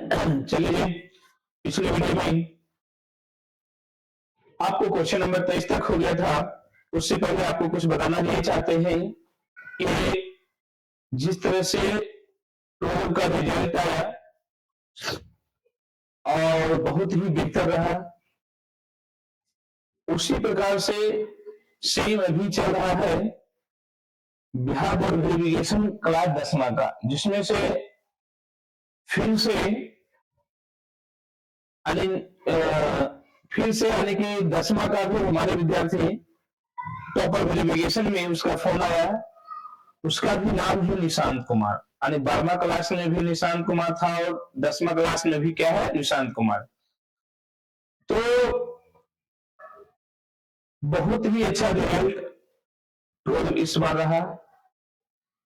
चलिए, पिछले वीडियो में आपको क्वेश्चन नंबर 23 तक हो गया था। उससे पहले आपको कुछ बताना नहीं चाहते हैं कि जिस तरह से टोल का रिजल्ट आया और बहुत ही बेहतर रहा, उसी प्रकार से सेम अभी चल रहा है बिहार बोर्ड वेरिफिकेशन क्लास 10वां का, जिसमें से फिर से यानी कि 10वां का भी हमारे विद्यार्थी टॉपर वेरिफिकेशन में उसका फोन आया। उसका भी नाम है निशांत कुमार, यानी 12वां क्लास में भी निशांत कुमार था और 10वां क्लास में भी क्या है, निशांत कुमार। तो बहुत ही अच्छा रिजल्ट इस बार रहा,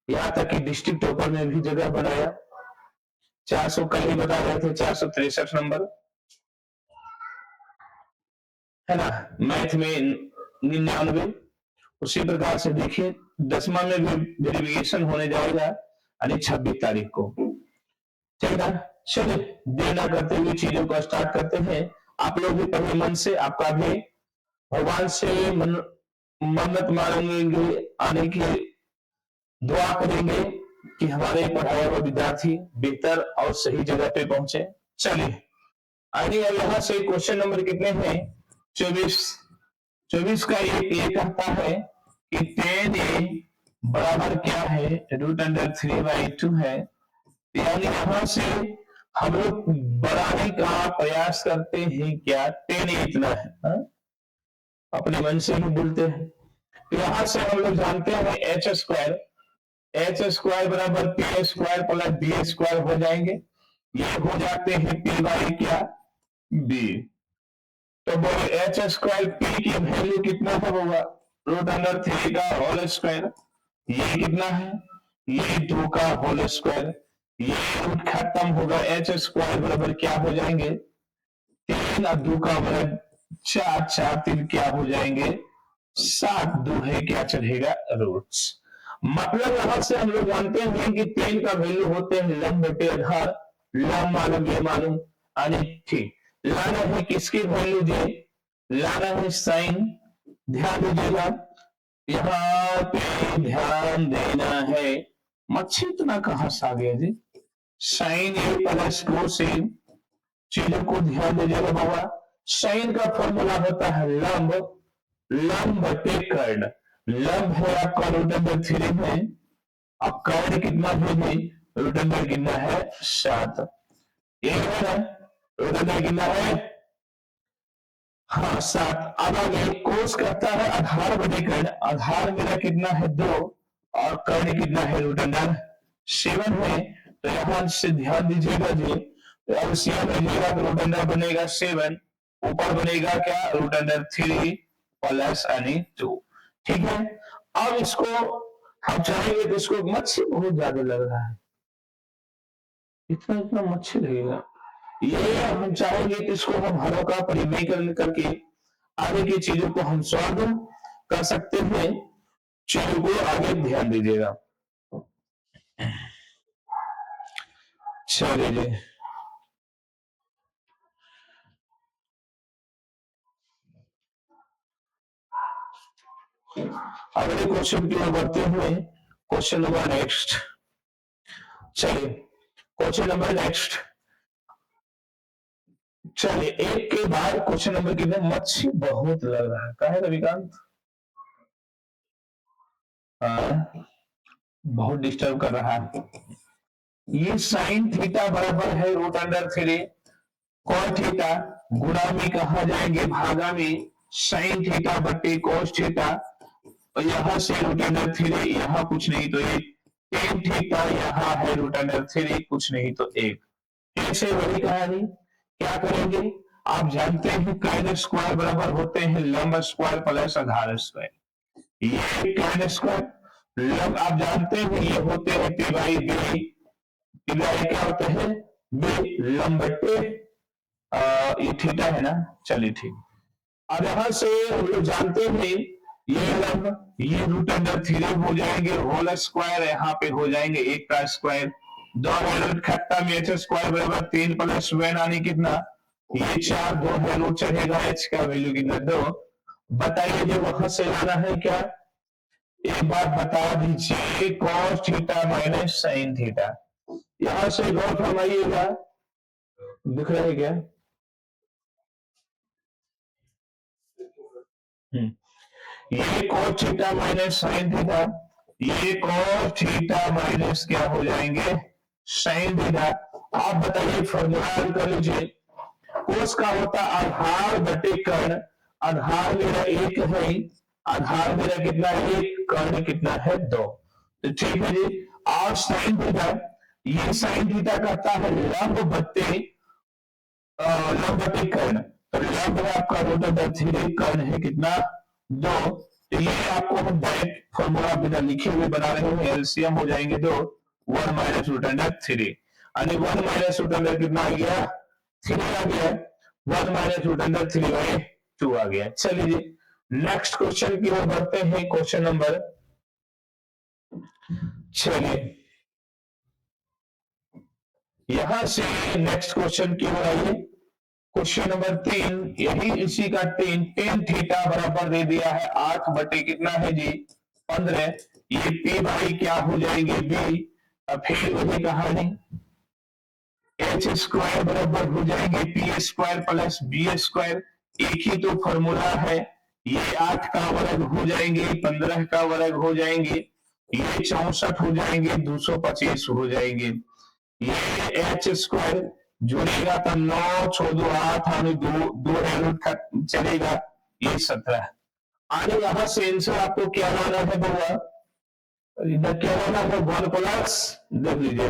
यहां तक कि डिस्ट्रिक्ट टॉपर में भी जगह बनाया। 400 कल ही बता रहे थे, 463 नंबर है ना, मैथ में 99। उसी प्रकार से देखिए 10वां में भी वेरिफिकेशन होने जाएगा, यानी 26 तारीख को। चलेगा, चलिए देर ना करते हुए चीजों को स्टार्ट करते हैं। आप लोग भी पहले मन से, आपका भी भगवान से मन्नत मांगेंगे, आने की दुआ करेंगे कि हमारे पढ़ाए हुए विद्यार्थी बेहतर और सही जगह पे पहुंचे। चलिए आइए, अब यहाँ से क्वेश्चन नंबर कितने हैं, 24 का ये कहता है कि 10a बराबर क्या है, √3/2 है। यानी यहां से हम लोग बढ़ाने का प्रयास करते हैं, क्या 10a इतना है, हा? अपने मन से ही बोलते हैं। तो यहां से हम लोग जानते हैं h² बराबर p² प्लस b² हो जाएंगे। ये हो जाते हैं p बाई क्या, b। तो बोले h² p की वैल्यू कितना है होगा, √3 का होल स्क्वायर। ये कितना है, ये 2 का होल स्क्वायर। ये रूट खत्म होगा, h² बराबर क्या हो जाएंगे, 3 और 2 का बराबर 4, 4 3 क्या हो जाएंगे, 7, 2 है क्या चढ़ेगा, रूट्स। मतलब यहां से हम लोग जानते हैं कि 10 का वैल्यू होते हैं लंब बटे आधार। लंब मालूम, ये मालूम, यानी ठीक लाना है किसकी वैल्यू जी, लाना है साइन। ध्यान दीजिएगा, यहाँ पे ध्यान देना है। मच्छी इतना कहां से आ गया जी, साइन ए प्लस कोसाइन, चीजों को ध्यान दीजिएगा बाबा। साइन का फॉर्मूला होता है लंब, लंब बटे कर्ण। लंब है आपका √3 में, अब कर्ण कितना है जी, √3 कितना है 7। ये है ना, √3 कितना है, हाँ 7। अब आगे कोस करता है आधार बटे कर्ण। आधार मेरा कितना है 2 और कर्ण कितना है √7 है। तो यहां से ध्यान दीजिएगा जी, तो अब सीएम बनेगा तो √3 बनेगा 7, ऊपर बनेगा क्या √3 प्लस 2। ठीक है, अब इसको हम चाहेंगे तो इसको मच्छी बहुत ज्यादा लग रहा है, इतना इतना मच्छी लगेगा। ये हम चाहेंगे कि इसको हम हरों का परिमेय करके आगे की चीजों को हम सॉल्व कर सकते हैं। चीजों को आगे ध्यान दीजिएगा। चलिए अगले क्वेश्चन की ओर बढ़ते हुए, क्वेश्चन नंबर नेक्स्ट। चलिए क्वेश्चन नंबर नेक्स्ट, चलिए एक के बाद क्वेश्चन नंबर कितने, मच्छी बहुत लग रहा है, कहा है रविकांत, बहुत डिस्टर्ब कर रहा है। ये साइन थीटा बराबर है √3 कॉस थीटा, गुणा में कहा जाएंगे भागा में साइन थीटा बटे कॉस थीटा। और यहां से √3, यहां कुछ नहीं तो एक, टेन थीटा यहां है √3, कुछ नहीं तो एक। ऐसे वही कहानी, क्या करेंगे, आप जानते हैं कर्ण स्क्वायर बराबर होते हैं लंब स्क्वायर प्लस आधार स्क्वायर। ये कर्ण स्क्वायर लंब आप जानते हैं ये होते हैं p बाई b, क्या होता है b, लंब बटे ये थीटा है ना, चलिए ठीक। अब यहां से हम लोग जानते हैं ये लंब, ये √3 हो जाएंगे होल स्क्वायर, यहाँ पे हो जाएंगे 1 का स्क्वायर। दो वैल्यू खत्म, एच स्क्वायर बराबर 3 प्लस वन यानी कितना, ये 4, दो वैल्यू चढ़ेगा, एच का वैल्यू कितना 2। बताइए जो वहां से लाना है क्या, एक बात बता दीजिए, cos theta minus sine theta, यहां से गौर फरमाइएगा, दिख रहा है क्या? ये cos theta minus sine theta, ये cos थीटा माइनस क्या हो जाएंगे, साइन थीटा। आप बताइए फॉर्मूला कर लीजिए, कोस का होता आधार बटे कर्ण, आधार मेरा एक है, आधार मेरा कितना है एक, कर्ण कितना है 2, तो ठीक है जी। और साइन थीटा, ये साइन थीटा करता है लंब बटे लंब बटे कर्ण, तो लंब है आपका रूट अंडर 3, कर्ण है कितना 2, तो ये आपको हम डायरेक्ट फॉर्मूला बिना लिखे हुए बना रहे हैं, एलसीएम हो जाएंगे 2, 1 माइनस रूट अंडर 3, यानी 1 माइनस रूट अंडर कितना आ गया 3 आ गया, 1 माइनस रूट अंडर 3/2 आ गया। चलिए नेक्स्ट क्वेश्चन की ओर बढ़ते हैं, क्वेश्चन नंबर, चलिए यहां से नेक्स्ट क्वेश्चन की ओर आइए, क्वेश्चन नंबर 3, यही इसी का 3, टेन थीटा बराबर दे दिया है 8 बटे कितना है जी 15, ये पी बाई क्या हो जाएंगे बी, अब फिर वही कहानी, एच स्क्वायर बराबर हो जाएंगे P square plus B square, एक ही तो फॉर्मूला है, ये 8 का वर्ग हो जाएंगे, 15 का वर्ग हो जाएंगे, ये 64 हो जाएंगे, 225 हो जाएंगे, ये एच स्क्वायर जोड़ेगा तो 9 6 2 8 आने दो चलेगा, ये 17। आगे यहां से आंसर आपको क्या लाना है बउआ, इधर क्या लाना है 1 प्लस, देख लीजिए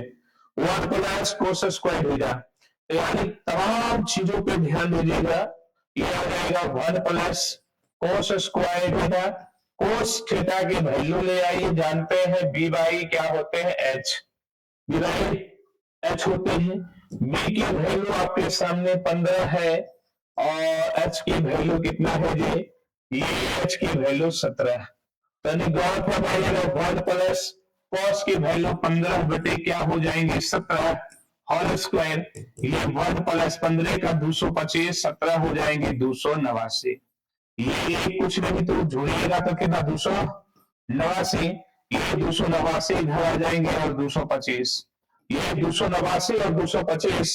1 प्लस कोस स्क्वायर थीटा, तो यानी तमाम चीजों पे ध्यान दीजिएगा, ये आ जाएगा 1 plus cos square theta, cos theta की वैल्यू ले आइए, जानते हैं बी बाई क्या होते हैं एच, बी बाई एच होते हैं, बी की वैल्यू आपके सामने 15 है और एच की वैल्यू कितना है जी, ये एच की वैल्यू 17, तो गौर फरमाइएगा 1 प्लस कॉस की वैल्यू 15 बटे क्या हो जाएंगे 17 होल स्क्वायर, ये 1 प्लस 15 का 225, 17 हो जाएंगे 289, ये कुछ नहीं तो जोड़िएगा तो कितना 289, ये 289 इधर आ जाएंगे और 225, ये 289 और 225,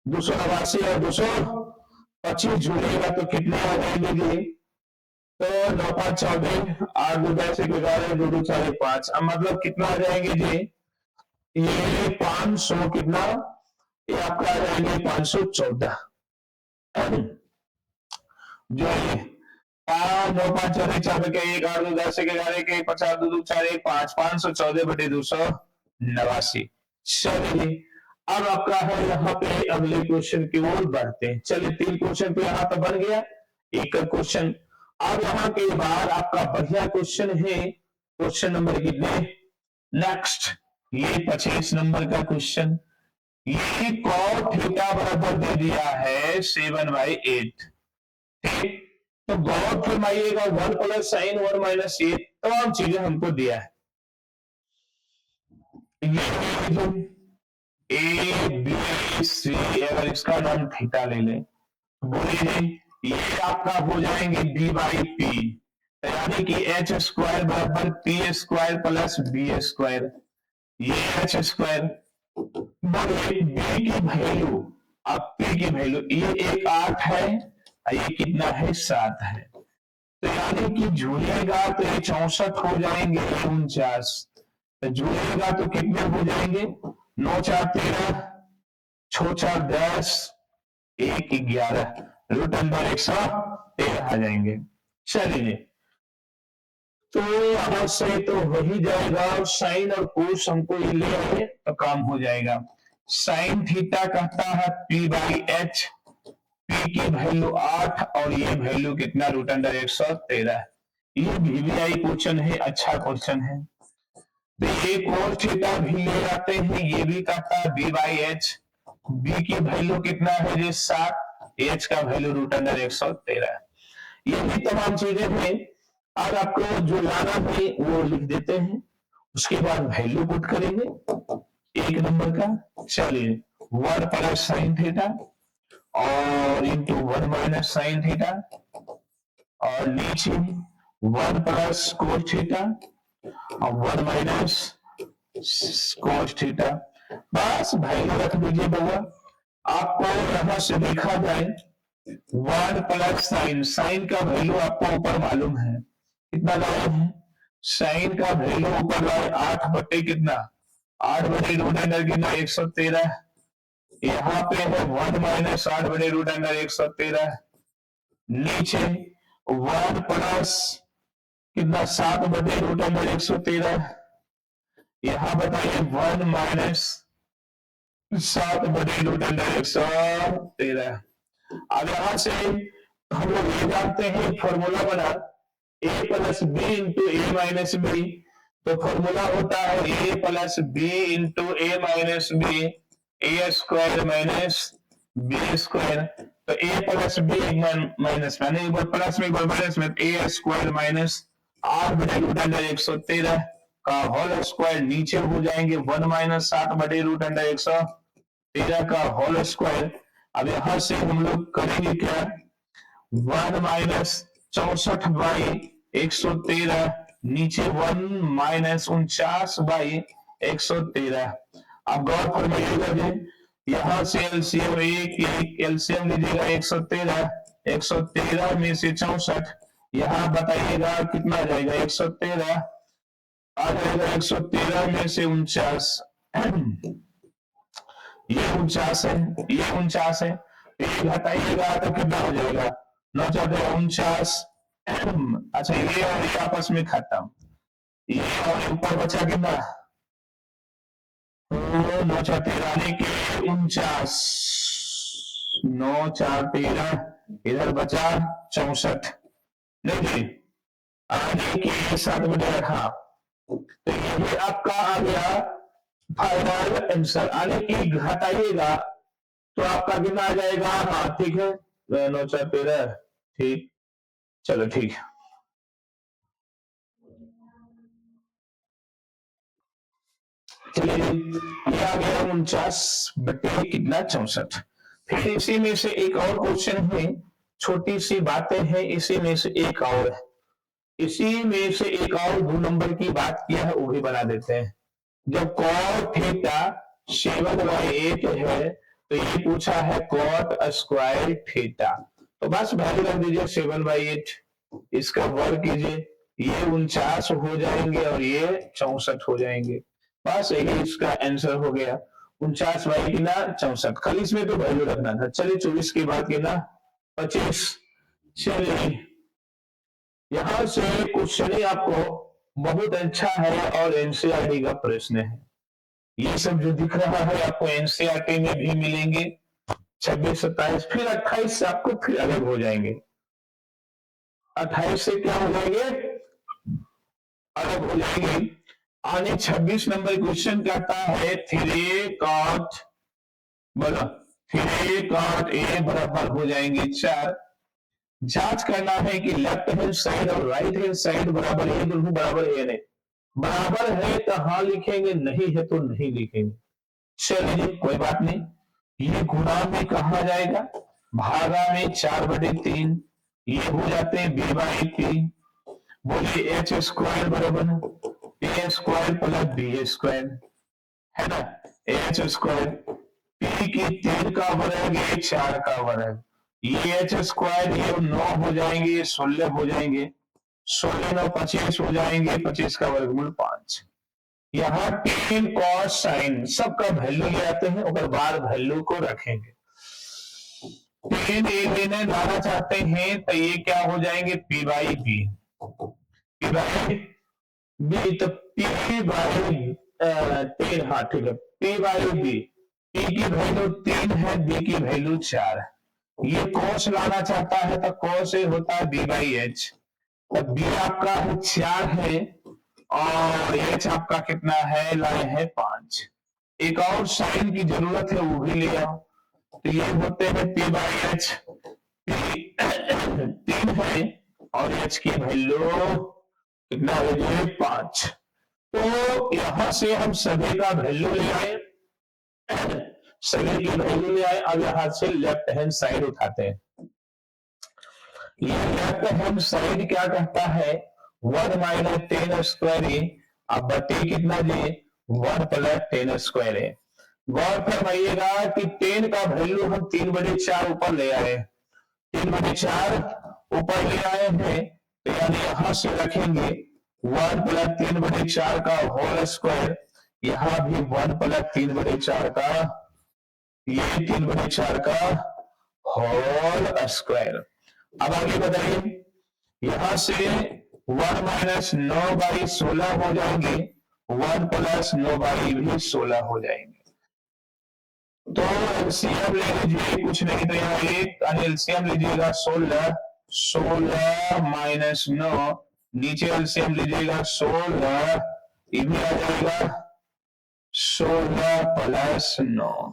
289 और 225 जोड़ेगा तो कितने आ जाएंगे जी, तो 9 5 14, 8 2 10 1 11 2 2 4 1 5, अब मतलब कितना आ जाएंगे जी, ये 500 कितना, ये आपका आ जाएंगे 514, जो है 5 9 5 4 1 4 के 1 8 2 10 1 11 के 50 2 2 4 1 5, 514 बटे 289। चलिए अब आपका है यहाँ पे अगले क्वेश्चन की ओर बढ़ते हैं, चलिए 3 क्वेश्चन तो यहाँ तो बन गया, एक क्वेश्चन, अब यहाँ के बाद आपका बढ़िया क्वेश्चन है, क्वेश्चन नंबर कितने, नेक्स्ट, ये 25 नंबर का क्वेश्चन, ये cot थीटा बराबर दे दिया है 7/8, ठीक, तो गौर फरमाइएगा 1 प्लस साइन 1 माइनस ये तमाम चीजें हमको दिया है, ए बी सी, अगर इसका नाम थीटा ले लें, बोलिए ये आपका हो जाएंगे डी बाई पी, यानी कि एच स्क्वायर बराबर P square plus B square, ये एच स्क्वायर, बोलिए बी की वैल्यू, अब पी की वैल्यू, ये एक 8 है, ये कितना है 7 है, तो यानी कि जुड़ेगा तो ये 64 हो जाएंगे 49, तो जुड़ेगा तो कितने हो जाएंगे 9 4 13, 6 4 10, 1 11, रूट अंडर 113 आ जाएंगे। चलिए तो अब से तो वही जाएगा, साइन और कोस हमको ये ले आए तो काम हो जाएगा, साइन थीटा कहता है पी बाई एच, पी की वैल्यू 8 और ये वैल्यू कितना रूट अंडर 113, ये वीवीआई क्वेश्चन है, अच्छा क्वेश्चन है, तो एक और थीटा भी ले आते हैं, ये भी कहता है बी बाई एच, बी की वैल्यू कितना है जी 7, एच का वैल्यू रूट अंडर 113, ये भी तमाम चीजें हैं, अब आपको जो लाना है वो लिख देते हैं, उसके बाद वैल्यू पुट करेंगे, एक नंबर का। चलिए 1 प्लस साइन थीटा और इंटू 1 माइनस साइन थीटा और नीचे 1 प्लस कोस थीटा और 1 माइनस कोस थीटा। बस वैल्यू रख दीजिए बउआ। आपको यहां से देखा जाए 1 प्लस साइन, साइन का वैल्यू आपको ऊपर मालूम है कितना लाए हैं, साइन का वैल्यू ऊपर लाए 8 बटे कितना, 8 बटे रूट अंडर कितना 113। यहाँ पे है 1 माइनस 8 बटे रूट अंडर 113। नीचे 1 प्लस कितना 7 बटे रूट अंडर 113। यहाँ बताइए 1 माइनस 7 बटे रूट अंडर 113। अब यहां से हम लोग ये जानते हैं फॉर्मूला बना a plus B into A minus B, तो फॉर्मूला होता है a plus B into A minus B, A square minus B square. तो a प्लस बी माइनस मैंने एक बार प्लस में एक बार माइनस में, ए स्क्वायर माइनस 8 बटे रूट अंडर 113 का होल स्क्वायर नीचे हो जाएंगे 1 माइनस 7 बटे रूट अंडर 113 का होल स्क्वायर। अब यहां से हम लोग करेंगे क्या, 1 माइनस 64 बाई 113 नीचे 1 माइनस 49 बाई 113। अब गौर फरमाइएगा यहां से एलसीएम एक एलसीएम लीजिएगा 113 में से 64, यहां बताइएगा कितना आ जाएगा 113 आ जाएगा 113 में से 49, ये 49 है, ये 49 है, ये घटाइएगा तो कितना हो जाएगा 949। अच्छा ये और ये आपस में खत्म, ये और ऊपर बचा कितना 913 के 49, 9 4 13, इधर बचा 64 नहीं आगे के 7 बटे 8। तो ये आपका आ गया फाइनल आंसर। आगे की घटाइएगा तो आपका कितना आ जाएगा, हाँ ठीक है 9 4 13, ठीक चलो ठीक है। ये आ गया 49 बटे कितना 64। फिर इसी में से एक और क्वेश्चन है, छोटी सी बातें हैं, इसी में से एक और है, इसी में से एक और 2 नंबर की बात किया है वो भी बना देते हैं। जब cot थीटा 7/8 है तो ये पूछा है cot स्क्वायर थीटा, तो बस वैल्यू रख दीजिए 7/8, इसका वर्ग कीजिए, ये 49 हो जाएंगे और ये 64 हो जाएंगे। बस यही इसका आंसर हो गया 49 बाई कितना 64। खाली इसमें तो वैल्यू रखना था। चलिए 24 की बात कितना 25। चलिए यहां से क्वेश्चन ही आपको बहुत अच्छा है और एनसीईआरटी का प्रश्न है। ये सब जो दिख रहा है आपको एनसीईआरटी में भी मिलेंगे 26 27, फिर 28 से आपको फिर अलग हो जाएंगे। 28 से क्या हो जाएंगे, अलग हो जाएंगे। आने 26 नंबर क्वेश्चन कहता है 3 cot बोलो 3 cot a बराबर हो जाएंगे 4। जांच करना है कि लेफ्ट हैंड साइड और राइट हैंड साइड बराबर है, दोनों बराबर है नहीं, बराबर है तो हाँ लिखेंगे, नहीं है तो नहीं लिखेंगे। चलिए कोई बात नहीं, ये गुणा में कहा जाएगा, भागा में 4/3, ये हो जाते हैं b/3। बोलिए एच स्क्वायर बराबर ए स्क्वायर प्लस बी स्क्वायर है ना, एच स्क्वायर पी की 3 का वर्ग है 4 का वर्ग, ये एच स्क्वायर ये 9 हो जाएंगे, ये 16 हो जाएंगे, 16 9 25 हो जाएंगे, 25 का वर्गमूल 5। यहाँ टेन कॉस साइन सबका वैल्यू ले आते हैं और बाद वैल्यू को रखेंगे। टेन ए लेने लाना चाहते हैं तो ये क्या हो जाएंगे p/b, p/b तो p/10, हाँ ठीक है p/b, p की वैल्यू 3 है, b की वैल्यू 4। ये कॉस लाना चाहता है तो कॉस ए होता है b/h, तो b आपका 4 है और एच आपका कितना है, लाए है 5। एक और साइन की जरूरत है वो भी ले आओ, तो ये होते हैं p/h, 3 है और h की वैल्यू कितना हो जाए 5। तो यहां से हम सभी का वैल्यू ले आए सभी की वैल्यू ले आए। अब यहां से लेफ्ट हैंड साइड उठाते हैं। ये लेफ्ट हैंड साइड क्या कहता है, 1 माइनस 10 स्क्वायर ए, अब बटे कितना जी, 1 प्लस 10 स्क्वायर है। गौर फरमाइएगा कि 10 का वैल्यू हम 3/4 ऊपर ले आए, 3/4 ऊपर ले आए हैं, तो यानी यहां से रखेंगे 1 प्लस 3/4 का होल स्क्वायर, यहां भी 1 प्लस 3/4 का, ये 3/4 का होल स्क्वायर। अब आगे बताइए, यहां से 1 माइनस 9/16 हो जाएंगे, 1 प्लस 9 भी 16 हो जाएंगे। तो एलसीएम ले लीजिए, कुछ नहीं तो यहाँ एक एलसीएम लीजिएगा 16, 16 माइनस 9, नीचे एलसीएम लीजिएगा 16, ये भी आ जाएगा 16 प्लस 9,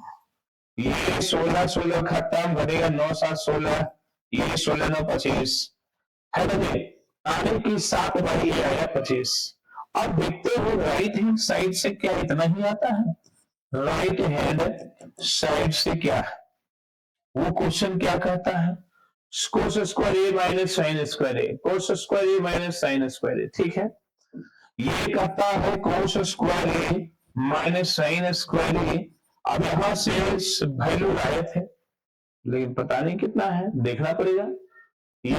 ये 16 16 खत्म, बनेगा 9 7 16, ये 16 9 25 है ना जी। आने की 7 ये आया 25। अब देखते हो राइट हैंड साइड से क्या इतना ही आता है, राइट हैंड साइड से क्या है, वो क्वेश्चन क्या कहता है, कोस स्क्वायर ए माइनस साइन स्क्वायर ए, कोस स्क्वायर ए माइनस साइन स्क्वायर ए, ठीक है। ये कहता है कोस स्क्वायर ए माइनस साइन स्क्वायर ए। अब यहां से वैल्यू लाए थे, लेकिन पता नहीं कितना है, देखना पड़ेगा। ये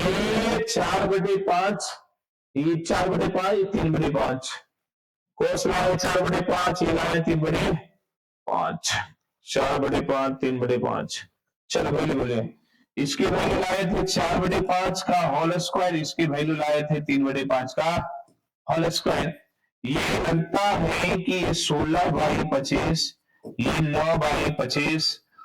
4/5, ये 4/5, ये 3/5, कोस लाए 4/5, ये लाए 3/5, 4/5 3/5। चलो वैल्यू बोले, इसकी वैल्यू लाए थे 4/5 का होल स्क्वायर, इसकी वैल्यू लाए थे 3/5 का होल स्क्वायर। ये लगता है कि ये 16/25, ये 9/25,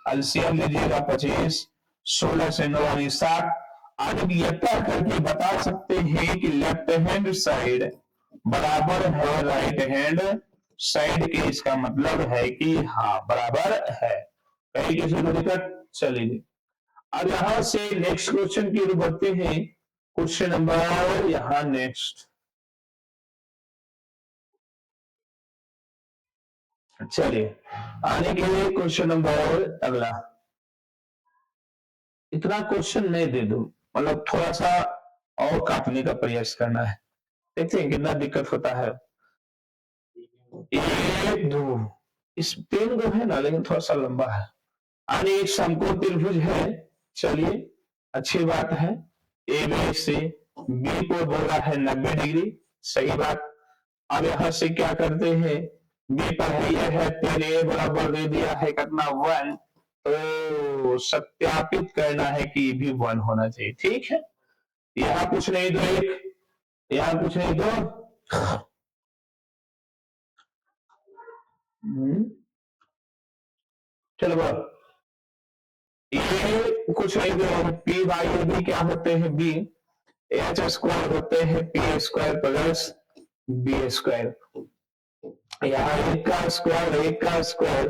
एलसीएम लीजिएगा 25, 16 से 9 यानी 60। अब ये तय करके बता सकते हैं कि लेफ्ट हैंड साइड बराबर है राइट हैंड साइड के, इसका मतलब है कि हाँ बराबर है। कहीं किसी को दिक्कत, चलिए अब यहां से नेक्स्ट क्वेश्चन की ओर बढ़ते हैं। क्वेश्चन नंबर यहां नेक्स्ट, चलिए आने के लिए क्वेश्चन नंबर अगला, इतना क्वेश्चन नहीं दे दूं, मतलब थोड़ा सा और काटने का प्रयास करना है, देखते हैं कितना दिक्कत होता है। 1 2, इस 3 को है ना, लेकिन थोड़ा सा लंबा है। आने एक समकोण त्रिभुज है, चलिए अच्छी बात है। ए बी से बी को बोला है 90 डिग्री, सही बात। अब यहां से क्या करते हैं, बी पर यह है, फिर ए बराबर दे दिया है कितना 1, तो सत्यापित करना है कि भी 1 होना चाहिए, ठीक है। यहां कुछ नहीं दो एक, यहां कुछ नहीं दो, चलो बोलो, ये कुछ नहीं दो, पी बाई ए बी क्या होते हैं, बी एच स्क्वायर होते हैं P square plus B square. यहाँ एक का स्क्वायर, एक का स्क्वायर,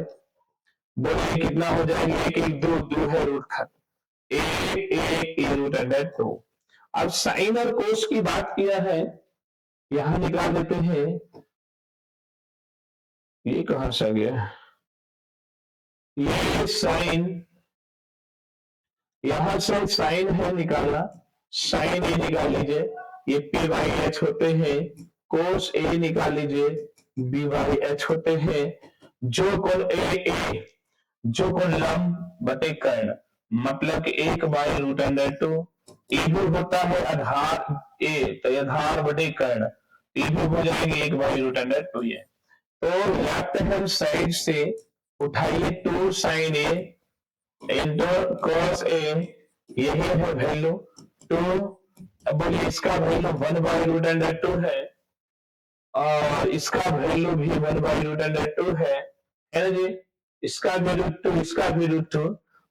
बोलिए कितना हो जाएगा, एक एक दो, दो है रूट खत्म, एक एक ए रूट अंडर 2। अब साइन और कोस की बात किया है, यहां निकाल देते हैं, ये कहां से आ गया, ये साइन, यहां से साइन है निकालना, साइन ए निकाल लीजिए, ये पी बाई एच होते हैं, कोस ए निकाल लीजिए, बी बाई एच होते हैं, जो कोण ए, जो कोण लंब बटे कर्ण, मतलब कि 1/√2, ये भी होता है आधार ए, तो आधार बटे कर्ण, ये भी हो जाएंगे 1/√2 ये। तो लेफ्ट हैंड साइड से उठाइए 2 sign A into cos A, यही है वैल्यू 2। अब बोलिए इसका वैल्यू 1/√2 है, और इसका वैल्यू भी 1/√2 है ना जी, इसका भी √2, इसका भी √2।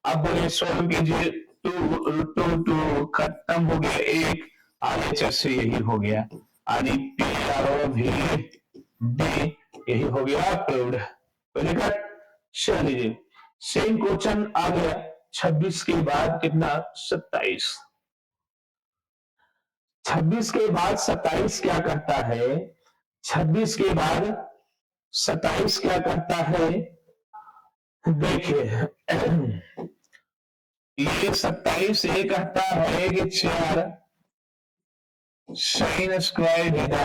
अब बोलिए सॉल्व कीजिए, 2 खत्म हो गया, एक आगे से यही हो गया, यानी पी आर भी डी, यही हो गया प्रूव्ड। चलिए सेम क्वेश्चन आ गया 26 के बाद कितना 27, 26 के बाद 27 क्या करता है, 26 के बाद 27 क्या करता है, देखिए ये 27 ये कहता है कि 4 साइन स्क्वायर थीटा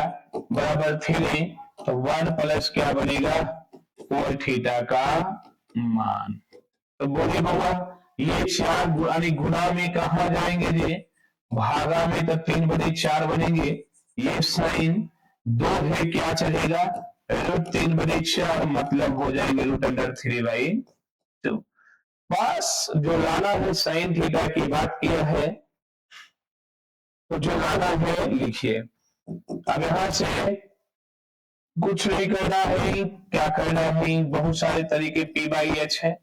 बराबर 3, तो 1 प्लस क्या बनेगा, कोण थीटा का मान। तो बोले बाबा ये 4 यानी गुणा में कहा जाएंगे जी, भागा में तो 3/4 बनेंगे, ये साइन 2 है क्या चलेगा, √3/4 मतलब हो जाएंगे √3/2। बस जो लाना है साइन थीटा की बात किया है, तो जो लाना है लिखिए। अब यहां से कुछ नहीं करना है, क्या करना है, बहुत सारे तरीके P/H है,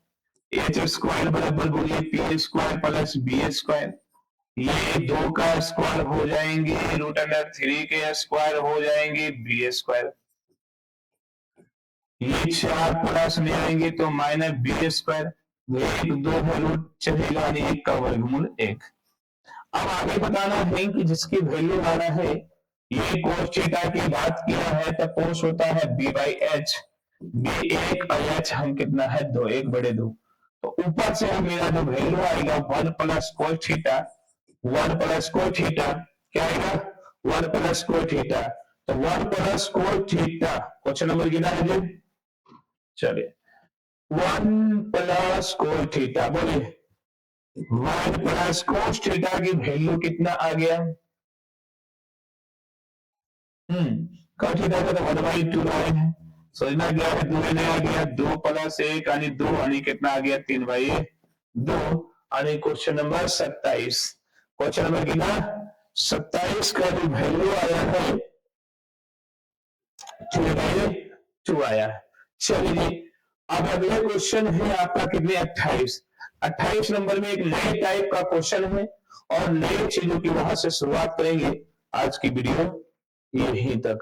एच स्क्वायर बराबर बोलिए P square plus B square, ये 2 का स्क्वायर हो जाएंगे √3 के स्क्वायर हो जाएंगे बी स्क्वायर, ये 4 प्लस में आएंगे तो माइनस बी स्क्वायर, 1 2 है रूट चलेगा यानी 1 का वर्गमूल 1। अब आगे बताना है कि जिसकी वैल्यू लाना है, ये कोस थीटा की बात किया है तो कोस होता है B/H, बी 1 और H हम कितना है 2, 1/2, तो ऊपर से मेरा जो वैल्यू आएगा 1 plus cos theta, 1 plus cos theta क्या आएगा, 1 प्लस कोस थीटा, तो 1 plus cos theta question number कितना है जी, चलिए 1 प्लस कोस थीटा, बोलिए 1 प्लस कोस थीटा की वैल्यू कितना आ गया, कोस थीटा का तो 1/2 लाइन है, समझना क्या है, 2 में आ गया 2 प्लस 1 यानी 2 यानी कितना आ गया 3/2 यानी क्वेश्चन नंबर 27, क्वेश्चन नंबर कितना 27 का जो वैल्यू आया है 3/2 आया है। चलिए अब अगला क्वेश्चन है आपका कितने 28, 28 नंबर में एक नए टाइप का क्वेश्चन है और नई चीजों की वहां से शुरुआत करेंगे। आज की वीडियो यहीं तक।